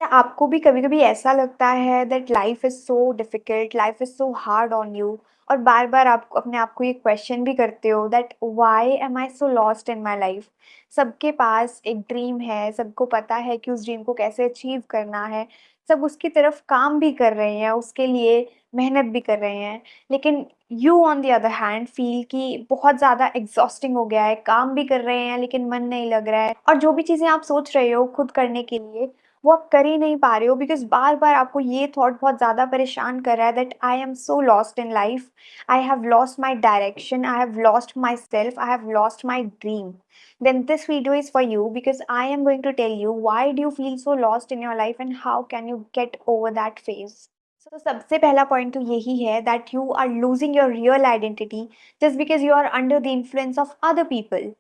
क्या आपको भी कभी-कभी ऐसा लगता है that life is so difficult, life is so hard on you और बार-बार आप अपने आप को ये क्वेश्चन भी करते हो that why am I so lost in my life? सबके पास एक ड्रीम है, सबको पता है कि उस ड्रीम को कैसे अचीव करना है, सब उसकी तरफ काम भी कर रहे हैं, उसके लिए मेहनत भी कर रहे हैं। लेकिन you on the other hand feel कि बहुत ज़्यादा एग्ज़ॉस्टिंग हो गया है, काम भी कर रहे हैं लेकिन मन नहीं लग रहा है और जो भी चीज़ें आप सोच रहे हो खुद करने के लिए वो आप कर ही नहीं पा रहे हो बिकॉज़ बार-बार आपको ये थॉट बहुत ज़्यादा परेशान कर रहा है that I am so lost in life, I have lost my direction, I have lost my self, I have lost my dream. Then this video is for you because I am going to tell you why do you feel so lost in your life and how can you get over that phase. So सबसे पहला point तो यही है that you are losing your real identity just because you are under the influence of other people.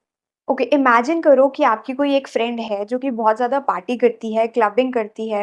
Okay, imagine करो कि आपकी कोई एक फ्रेंड है जो कि बहुत ज़्यादा पार्टी करती है, क्लबिंग करती है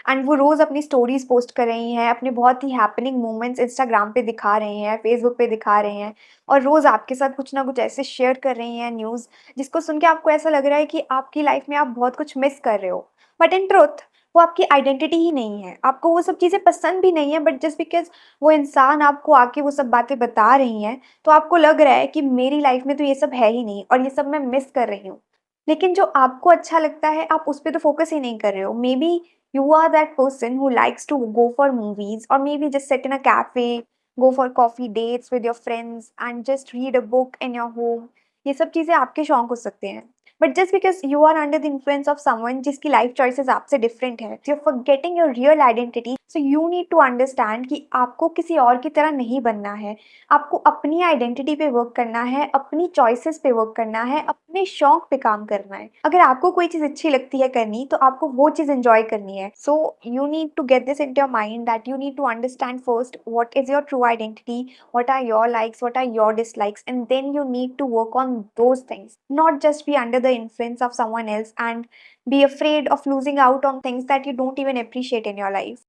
एंड वो रोज़ अपनी स्टोरीज़ पोस्ट कर रही हैं, अपने बहुत ही हैपनिंग मोमेंट्स इंस्टाग्राम पे दिखा रहे हैं, फेसबुक पे दिखा रहे हैं और रोज़ आपके साथ कुछ ना कुछ ऐसे शेयर कर रही हैं न्यूज़, जिसको सुन के आपको ऐसा लग रहा है कि आपकी लाइफ में आप बहुत कुछ मिस कर रहे हो। बट इन ट्रुथ वो आपकी आइडेंटिटी ही नहीं है, आपको वो सब चीज़ें पसंद भी नहीं है बट जस्ट बिकॉज़ वो इंसान आपको आके वो सब बातें बता रही हैं, तो आपको लग रहा है कि मेरी लाइफ में तो ये सब है ही नहीं और ये सब मैं मिस कर रही हूँ। लेकिन जो आपको अच्छा लगता है आप उस पे तो फ़ोकस ही नहीं कर रहे हो। Maybe you are that person who likes to go for movies और maybe just sit in a cafe, go for coffee dates with your friends and just read a book in your home. ये सब चीज़ें आपके शौक हो सकते हैं। But just because you are under the influence of someone जिसकी life choices आपसे डिफरेंट है, you are forgetting your real identity. So you need to understand कि आपको किसी और की तरह नहीं बनना है। आपको अपनी आइडेंटिटी पे वर्क करना है, अपनी चॉइसेस पे वर्क करना है, अपने शौक पे काम करना है। अगर आपको कोई चीज़ अच्छी लगती है करनी, तो आपको वो चीज़ एन्जॉय करनी है। So you need to get this into your mind that you need to understand first what is your true identity, what are your likes, what are your dislikes, and then you need to work on those things, not just be under the influence of someone else and be afraid of losing out on things that you don't even appreciate in your life.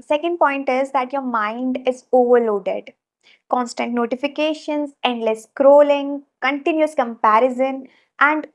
Second point is that your mind is overloaded. Constant notifications, endless scrolling, continuous comparison, and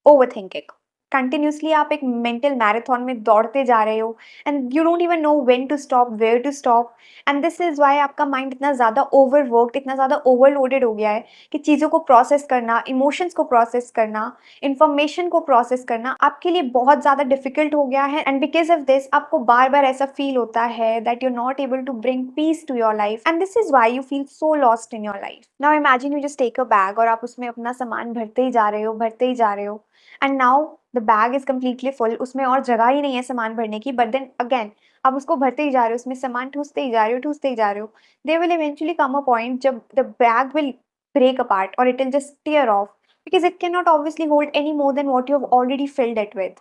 overthinking. Continuously आप एक mental marathon में दौड़ते जा रहे हो and you don't even know when to stop, where to stop, and this is why आपका माइंड इतना ज़्यादा ओवरवर्क्ड, इतना ज़्यादा ओवरलोडेड हो गया है कि चीज़ों को प्रोसेस करना, इमोशंस को प्रोसेस करना, इन्फॉर्मेशन को प्रोसेस करना आपके लिए बहुत ज़्यादा डिफिकल्ट हो गया है एंड बिकॉज ऑफ दिस आपको बार बार ऐसा फील होता है that you not able to bring peace to your life and this is why you feel so lost in your life. Now imagine you just take a bag और आप उसमें अपना सामान भरते ही जा रहे हो, भरते ही जा रहे हो and now the bag is completely full, उसमें और जगह ही नहीं है सामान भरने की, बट देन अगेन आप उसको भरते ही जा रहे हो, उसमें सामान ठूसते ही जा रहे हो, ठूसते ही जा रहे हो. There will eventually come a point जब the bag will break apart or it will just tear off because it cannot obviously hold any more than what you have already filled it with.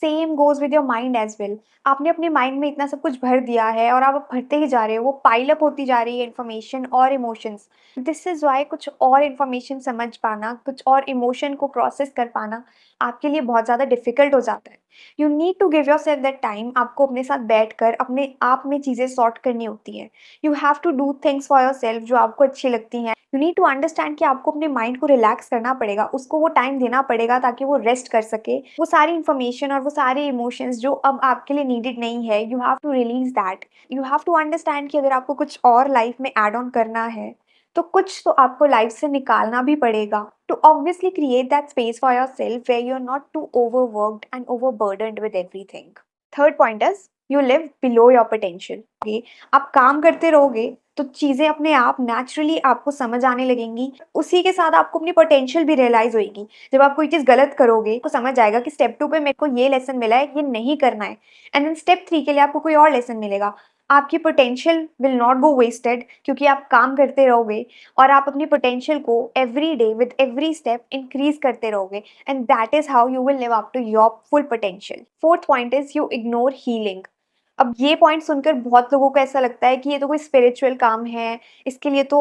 Same goes with your mind as well. आपने अपने mind में इतना सब कुछ भर दिया है और आप भरते ही जा रहे हो, वो पाइल अप होती जा रही है इन्फॉर्मेशन और इमोशंस. दिस इज वाई कुछ और इन्फॉर्मेशन समझ पाना, कुछ और इमोशन को प्रोसेस कर पाना आपके लिए बहुत ज़्यादा डिफिकल्ट हो जाता है. You need to give yourself that time. आपको अपने साथ बैठ कर अपने आप में चीज़ें सॉर्ट करनी होती हैं. You have to do things for your self जो आपको अच्छी लगती हैं. यू नीड टू अंडरस्टैंड कि आपको अपने माइंड को रिलैक्स करना पड़ेगा, उसको वो टाइम देना पड़ेगा ताकि वो रेस्ट कर सके. वो सारी इन्फॉर्मेशन और वो सारे इमोशंस जो अब आपके लिए नीडेड नहीं है, you have to release that. You have to understand कि अगर आपको कुछ और लाइफ में एड ऑन करना है तो कुछ तो आपको लाइफ से निकालना भी पड़ेगा to obviously create that space for yourself where you're not too overworked and overburdened with everything. Third point is you live below your potential. Okay? आप काम करते रहोगे तो चीज़ें अपने आप नेचुरली आपको समझ आने लगेंगी, उसी के साथ आपको अपनी पोटेंशियल भी रियलाइज होगी. जब आप कोई चीज़ गलत करोगे तो समझ आएगा कि स्टेप 2 पे मेरे को ये लेसन मिला है, ये नहीं करना है, एंड देन स्टेप 3 के लिए आपको कोई और लेसन मिलेगा. आपकी potential will not go wasted क्योंकि आप काम करते रहोगे और आप अपनी पोटेंशियल को every day with every step increase करते रहोगे and that is how you will live up to your full potential. Fourth point is you ignore healing. अब ये पॉइंट सुनकर बहुत लोगों को ऐसा लगता है कि ये तो कोई स्पिरिचुअल काम है, इसके लिए तो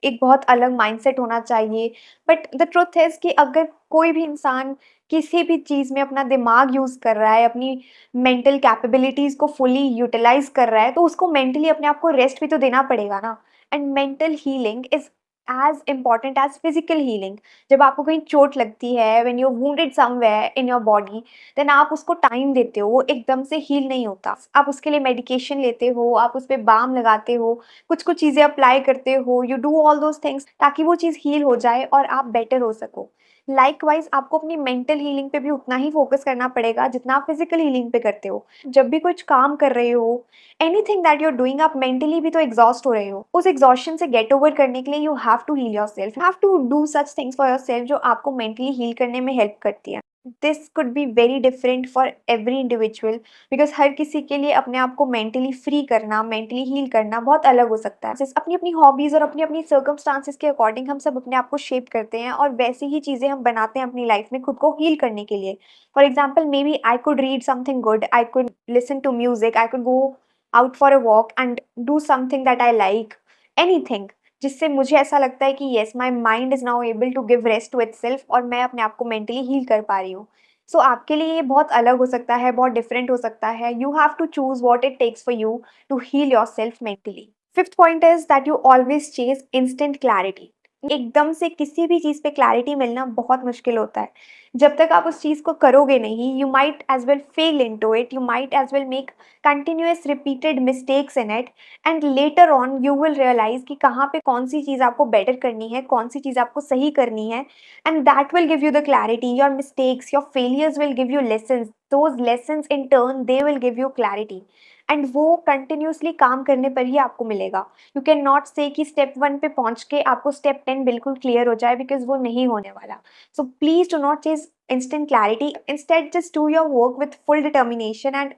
एक बहुत अलग माइंडसेट होना चाहिए. बट द ट्रुथ इज कि अगर कोई भी इंसान किसी भी चीज़ में अपना दिमाग यूज़ कर रहा है, अपनी मेंटल कैपेबिलिटीज़ को फुली यूटिलाइज कर रहा है, तो उसको मेंटली अपने आप को रेस्ट भी तो देना पड़ेगा ना. And mental healing is as important as physical healing. जब आपको कहीं चोट लगती है, when you wounded somewhere in your body, then आप उसको टाइम देते हो, वो एकदम से हील नहीं होता। आप उसके लिए मेडिकेशन लेते हो, आप उस पे बाम लगाते हो, कुछ कुछ चीज़ें अप्लाई करते हो, you do all those things ताकि वो चीज़ हील हो जाए और आप बेटर हो सको। लाइकवाइज आपको अपनी मेंटल हीलिंग पे भी उतना ही फोकस करना पड़ेगा जितना आप फिजिकल हीलिंग पे करते हो। जब भी कुछ काम कर रहे हो, anything that you are doing, आप मेंटली भी तो एग्जॉस्ट हो रहे हो। उस एग्जॉस्शन से गेट ओवर करने के लिए you have to heal your self, you have to do such things for your self जो आपको मेंटली हील करने में हेल्प करती है। This could be very different for every individual, because हर किसी के लिए अपने आप को मेंटली फ्री करना, मेंटली हील करना बहुत अलग हो सकता है। जैसे अपनी अपनी हॉबीज और अपनी अपनी सर्कमस्टांसिस के अकॉर्डिंग हम सब अपने आप को शेप करते हैं और वैसी ही चीज़ें हम बनाते हैं अपनी लाइफ में खुद को हील करने के लिए। For example, may be I could read something good, I could listen to music, I could go out for a walk and do something that I like, anything जिससे मुझे ऐसा लगता है कि yes, my mind is now able to give rest to itself और मैं अपने आप को mentally heal कर पा रही हूँ। So आपके लिए ये बहुत अलग हो सकता है, बहुत different हो सकता है। You have to choose what it takes for you to heal yourself mentally. Fifth point is that you always chase instant clarity. एकदम से किसी भी चीज़ पे क्लैरिटी मिलना बहुत मुश्किल होता है। जब तक आप उस चीज़ को करोगे नहीं, you might as well fail into it, you might as well make continuous repeated mistakes in it, and later on you will realise कि कहाँ पे कौन सी चीज़ आपको बेटर करनी है, कौन सी चीज़ आपको सही करनी है, and that will give you the clarity. Your mistakes, your failures will give you lessons, those lessons in turn they will give you clarity, and वो कंटिन्यूसली काम करने पर ही आपको मिलेगा। यू कैन नॉट से कि स्टेप 1 पे पहुंच के आपको स्टेप 10 बिल्कुल क्लियर हो जाए, बिकॉज वो नहीं होने वाला। So please do not chase instant clarity. Instead, just do your work with full determination and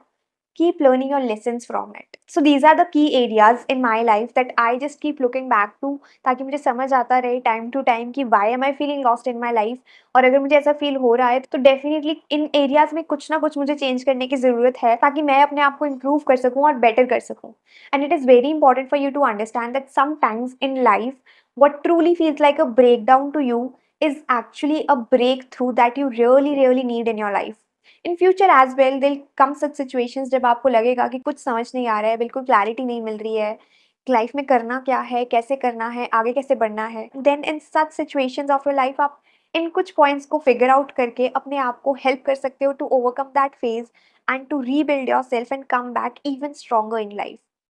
keep learning your lessons from it. So these are the key areas in my life that I just keep looking back to, ताकि मुझे समझ आता रहे time to time कि why am I feeling lost in my life, और अगर मुझे ऐसा फील हो रहा है तो डेफिनेटली इन एरियाज में कुछ ना कुछ मुझे चेंज करने की ज़रूरत है ताकि मैं अपने आप को इम्प्रूव कर सकूँ और बेटर कर सकूँ। And it is very important for you to understand that sometimes in life what truly feels like a breakdown to you is actually a breakthrough that you really need in your life. In future as well deal come such situations जब आपको लगेगा कि कुछ समझ नहीं आ रहा है, बिल्कुल क्लैरिटी नहीं मिल रही है, लाइफ में करना क्या है, कैसे करना है, आगे कैसे बढ़ना है। Then in such situations of your life आप इन कुछ पॉइंट्स को फिगर आउट करके अपने आप को हेल्प कर सकते हो to overcome that phase and to rebuild yourself and come back even stronger in life.